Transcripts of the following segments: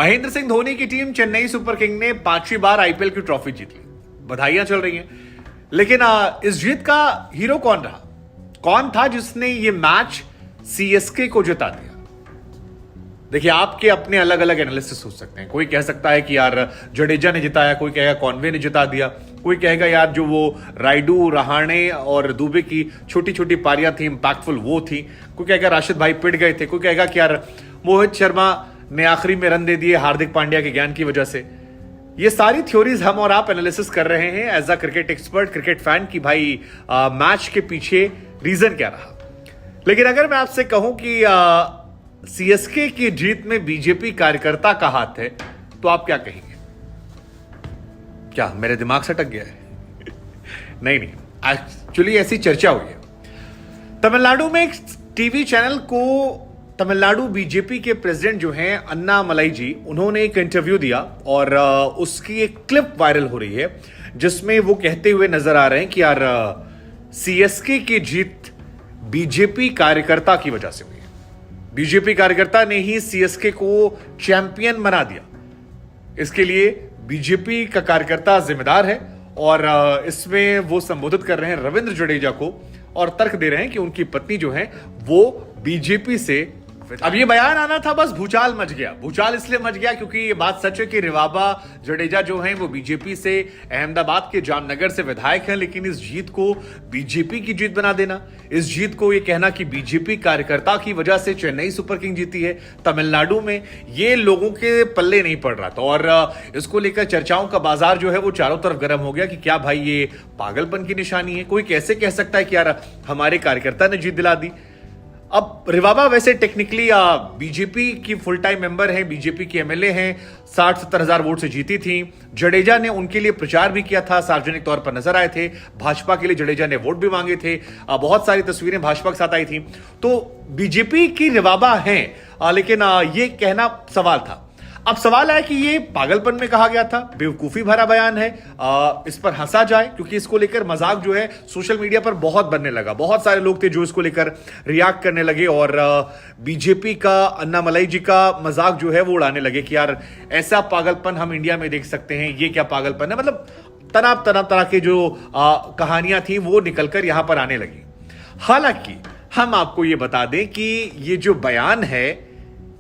महेंद्र सिंह धोनी की team Chennai super king ने 5वीं बार आईपीएल की ट्रॉफी जीत ली। बधाइयां चल रही हैं, लेकिन इस जीत का हीरो कौन रहा? कौन था जिसने ये मैच सीएसके को जिता दिया? देखिए, आपके अपने अलग अलग एनालिसिस हो सकते हैं। कोई कह सकता है कि यार जडेजा ने जिताया, कोई कहेगा कॉनवे ने जिता दिया, कोई कहेगा यार जो वो राइडू, रहाणे और दुबे की छोटी छोटी पारियां थी इंपैक्टफुल वो थी, कोई कहेगा राशिद भाई पिट गए थे, कोई कहेगा कि यार मोहित शर्मा ने आखिरी में रन दे दिए हार्दिक पांड्या के ज्ञान की वजह से। ये सारी थ्योरीज हम और आप एनालिसिस कर रहे हैं as a cricket expert, cricket fan की भाई मैच के पीछे रीजन क्या रहा। लेकिन अगर मैं आपसे कहूं कि सीएसके की जीत में बीजेपी कार्यकर्ता का हाथ है, तो आप क्या कहेंगे? क्या मेरे दिमाग से अटक गया है? नहीं, एक्चुअली ऐसी चर्चा हुई है। तमिलनाडु में एक टीवी चैनल को तमिलनाडु बीजेपी के प्रेसिडेंट जो हैं अन्नामलाई जी, उन्होंने एक इंटरव्यू दिया और उसकी एक क्लिप वायरल हो रही है जिसमें वो कहते हुए नजर आ रहे हैं कि यार सीएसके की जीत बीजेपी कार्यकर्ता की वजह से हुई है। बीजेपी कार्यकर्ता ने ही सीएसके को चैंपियन बना दिया। इसके लिए बीजेपी का कार्यकर्ता जिम्मेदार है और इसमें वो संबोधित कर रहे हैं रविंद्र जडेजा को और तर्क दे रहे हैं कि उनकी पत्नी जो है वो बीजेपी से। अब ये बयान आना था, बस भूचाल मच गया। भूचाल इसलिए मच गया क्योंकि ये बात सच है कि रिवाबा जडेजा जो हैं वो बीजेपी से अहमदाबाद के जामनगर से विधायक हैं, लेकिन इस जीत को बीजेपी की जीत बना देना, इस जीत को ये कहना कि बीजेपी कार्यकर्ता की वजह से चेन्नई सुपर किंग जीती है तमिलनाडु में, ये लोगों के पल्ले नहीं पड़ रहा था। और इसको लेकर चर्चाओं का बाजार जो है वो चारों तरफ गर्म हो गया कि क्या भाई ये पागलपन की निशानी है? कोई कैसे कह सकता है कि यार हमारे कार्यकर्ता ने जीत दिला दी? अब रिवाबा वैसे टेक्निकली बीजेपी की फुल टाइम मेंबर हैं, बीजेपी की एमएलए हैं, 60-70 हजार वोट से जीती थी। जडेजा ने उनके लिए प्रचार भी किया था, सार्वजनिक तौर पर नजर आए थे। भाजपा के लिए जडेजा ने वोट भी मांगे थे, बहुत सारी तस्वीरें भाजपा के साथ आई थी। तो बीजेपी की रिवाबा हैं, लेकिन ये कहना सवाल था। अब सवाल है कि ये पागलपन में कहा गया था, बेवकूफी भरा बयान है, इस पर हंसा जाए, क्योंकि इसको लेकर मजाक जो है सोशल मीडिया पर बहुत बनने लगा। बहुत सारे लोग थे जो इसको लेकर रिएक्ट करने लगे और बीजेपी का अन्नामलाई जी का मजाक जो है वो उड़ाने लगे कि यार ऐसा पागलपन हम इंडिया में देख सकते हैं, ये क्या पागलपन है। मतलब तरह के जो कहानियां थी वो निकलकर यहां पर आने लगी। हालांकि हम आपको ये बता दें कि ये जो बयान है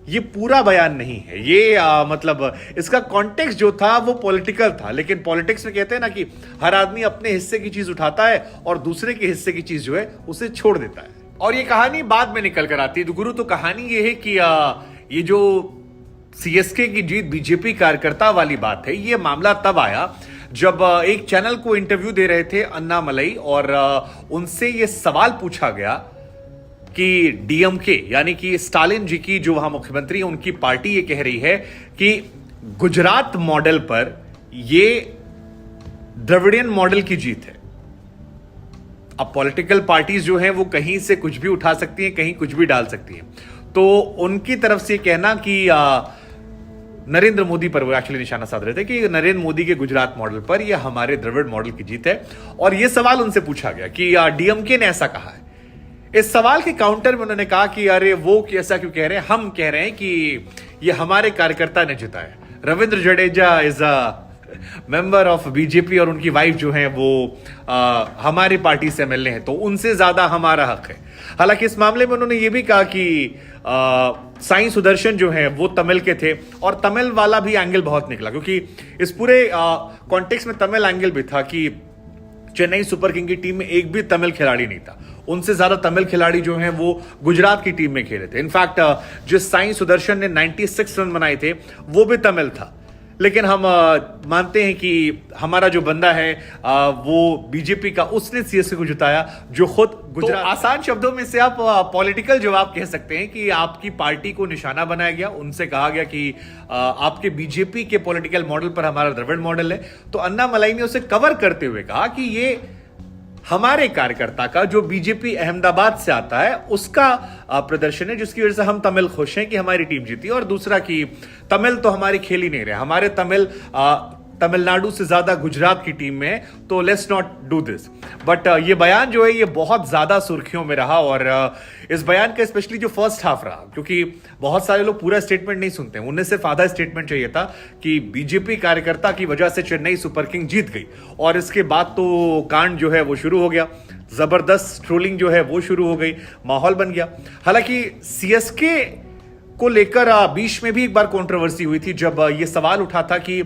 ये पूरा बयान नहीं है। ये मतलब इसका कॉन्टेक्स्ट जो था वो पॉलिटिकल था, लेकिन पॉलिटिक्स में कहते हैं ना कि हर आदमी अपने हिस्से की चीज उठाता है और दूसरे के हिस्से की चीज जो है उसे छोड़ देता है, और ये कहानी बाद में निकल कर आती है। तो गुरु, तो कहानी ये है कि ये जो सीएसके की जीत बीजेपी कार्यकर्ता वाली बात है, ये मामला तब आया जब एक चैनल को इंटरव्यू दे रहे थे अन्नामलाई और उनसे ये सवाल पूछा गया कि डीएमके यानी कि स्टालिन जी की जो वहां मुख्यमंत्री है, उनकी पार्टी ये कह रही है कि गुजरात मॉडल पर ये द्रविडियन मॉडल की जीत है। अब पॉलिटिकल पार्टीज जो हैं वो कहीं से कुछ भी उठा सकती हैं, कहीं कुछ भी डाल सकती हैं। तो उनकी तरफ से कहना कि नरेंद्र मोदी पर वो एक्चुअली निशाना साध रहे थे कि नरेंद्र मोदी के गुजरात मॉडल पर यह हमारे द्रविड़ मॉडल की जीत है। और यह सवाल उनसे पूछा गया कि डीएमके ने ऐसा कहा है। इस सवाल के काउंटर में उन्होंने कहा कि अरे वो ऐसा क्यों कह रहे हैं, हम कह रहे हैं कि ये हमारे कार्यकर्ता ने जीता है। Ravindra Jadeja is a member of BJP और उनकी वाइफ जो है वो हमारी पार्टी से एमएलए हैं, तो उनसे ज्यादा हमारा हक है। हालांकि इस मामले में उन्होंने ये भी कहा कि साई सुदर्शन जो है वो तमिल के थे और तमिल वाला भी एंगल बहुत निकला, क्योंकि इस पूरे कॉन्टेक्स्ट में तमिल एंगल भी था कि चेन्नई सुपर किंग की टीम में एक भी तमिल खिलाड़ी नहीं था। उनसे ज्यादा तमिल खिलाड़ी जो हैं वो गुजरात की टीम में खेले थे। इनफैक्ट जिस साई सुदर्शन ने 96 रन बनाए थे वो भी तमिल था। लेकिन हम मानते हैं कि हमारा जो बंदा है वो बीजेपी का, उसने सीएसके को जिताया जो खुद गुजरात। तो आसान शब्दों में से आप पॉलिटिकल जवाब कह सकते हैं कि आपकी पार्टी को निशाना बनाया गया। उनसे कहा गया कि आपके बीजेपी के पॉलिटिकल मॉडल पर हमारा द्रविड़ मॉडल है। तो अन्नामलाई ने उसे कवर करते हुए कहा कि ये हमारे कार्यकर्ता का, जो बीजेपी अहमदाबाद से आता है, उसका प्रदर्शन है, जिसकी वजह से हम तमिल खुश हैं कि हमारी टीम जीती। और दूसरा कि तमिल तो हमारी खेल ही नहीं रहे, हमारे तमिल तमिलनाडु से ज्यादा गुजरात की टीम में है, तो let's not do this. But ये बयान जो है ये बहुत ज्यादा सुर्खियों में रहा, और इस बयान का स्पेशली जो फर्स्ट हाफ रहा, क्योंकि बहुत सारे लोग पूरा स्टेटमेंट नहीं सुनते, उन्हें सिर्फ आधा स्टेटमेंट चाहिए था कि बीजेपी कार्यकर्ता की वजह से चेन्नई सुपर किंग जीत गई, और इसके बाद तो कांड जो है वो शुरू हो गया, जबरदस्त ट्रोलिंग जो है वो शुरू हो गई, माहौल बन गया। हालांकि सीएसके को लेकर बीच में भी एक बार कंट्रोवर्सी हुई थी, जब ये सवाल उठा था कि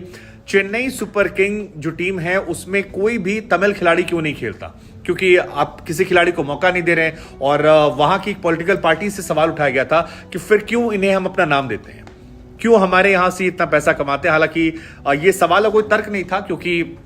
चेन्नई सुपर किंग जो टीम है उसमें कोई भी तमिल खिलाड़ी क्यों नहीं खेलता, क्योंकि आप किसी खिलाड़ी को मौका नहीं दे रहे हैं, और वहां की पॉलिटिकल पार्टी से सवाल उठाया गया था कि फिर क्यों इन्हें हम अपना नाम देते हैं, क्यों हमारे यहां से इतना पैसा कमाते हैं। हालांकि ये सवाल का कोई तर्क नहीं था, क्योंकि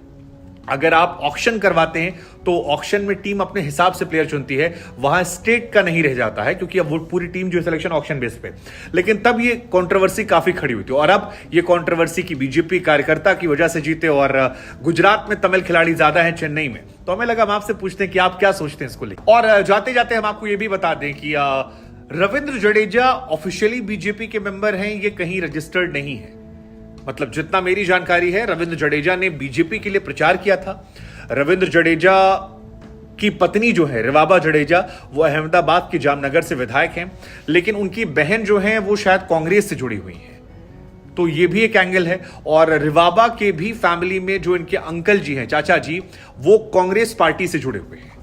अगर आप ऑक्शन करवाते हैं तो ऑक्शन में टीम अपने हिसाब से प्लेयर चुनती है, वहां स्टेट का नहीं रह जाता है, क्योंकि अब वो पूरी टीम जो सिलेक्शन ऑक्शन बेस पे। लेकिन तब ये कंट्रोवर्सी काफी खड़ी हुई थी, और अब ये कंट्रोवर्सी की बीजेपी कार्यकर्ता की वजह से जीते, और गुजरात में तमिल खिलाड़ी ज्यादा है चेन्नई में, तो हमें लगा हम आपसे पूछते हैं कि आप क्या सोचते हैं इसको लेकर। और जाते जाते हम आपको ये भी बता दें कि रविंद्र जडेजा ऑफिशियली बीजेपी के मेंबर हैं, ये कहीं रजिस्टर्ड नहीं है। मतलब जितना मेरी जानकारी है, रविंद्र जडेजा ने बीजेपी के लिए प्रचार किया था। रविंद्र जडेजा की पत्नी जो है रिवाबा जडेजा, वो अहमदाबाद के जामनगर से विधायक हैं, लेकिन उनकी बहन जो है वो शायद कांग्रेस से जुड़ी हुई है, तो ये भी एक एंगल है। और रिवाबा के भी फैमिली में जो इनके अंकल जी हैं, चाचा जी, वो कांग्रेस पार्टी से जुड़े हुए हैं।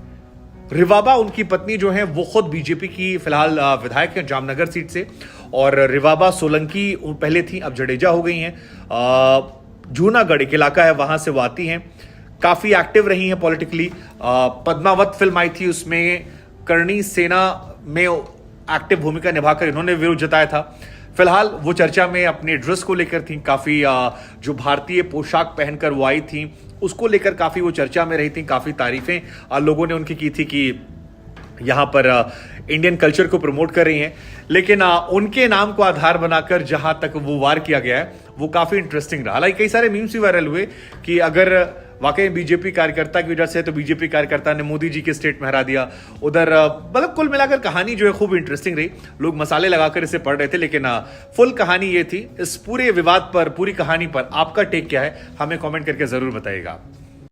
रिवाबा उनकी पत्नी जो है वो खुद बीजेपी की फिलहाल विधायक हैं जामनगर सीट से, और रिवाबा सोलंकी पहले थी, अब जडेजा हो गई हैं। जूनागढ़ एक इलाका है, वहां से वो आती हैं, काफी एक्टिव रही हैं पॉलिटिकली। पद्मावत फिल्म आई थी, उसमें करणी सेना में एक्टिव भूमिका निभाकर इन्होंने विरोध जताया था। फिलहाल वो चर्चा में अपने ड्रेस को लेकर थी, काफी जो भारतीय पोशाक पहनकर वो आई थी उसको लेकर काफी वो चर्चा में रही थी, काफी तारीफें लोगों ने उनकी की थी कि यहां पर इंडियन कल्चर को प्रमोट कर रही हैं। लेकिन उनके नाम को आधार बनाकर जहां तक वो वार किया गया है वो काफी इंटरेस्टिंग रहा। हालांकि कई सारे मीम्स भी वायरल हुए कि अगर वाकई बीजेपी कार्यकर्ता की वजह से, तो बीजेपी कार्यकर्ता ने मोदी जी के स्टेट में हरा दिया। उधर मतलब कुल मिलाकर कहानी जो है खूब इंटरेस्टिंग रही, लोग मसाले लगाकर इसे पढ़ रहे थे, लेकिन फुल कहानी ये थी। इस पूरे विवाद पर, पूरी कहानी पर आपका टेक क्या है, हमें कमेंट करके जरूर बताइएगा।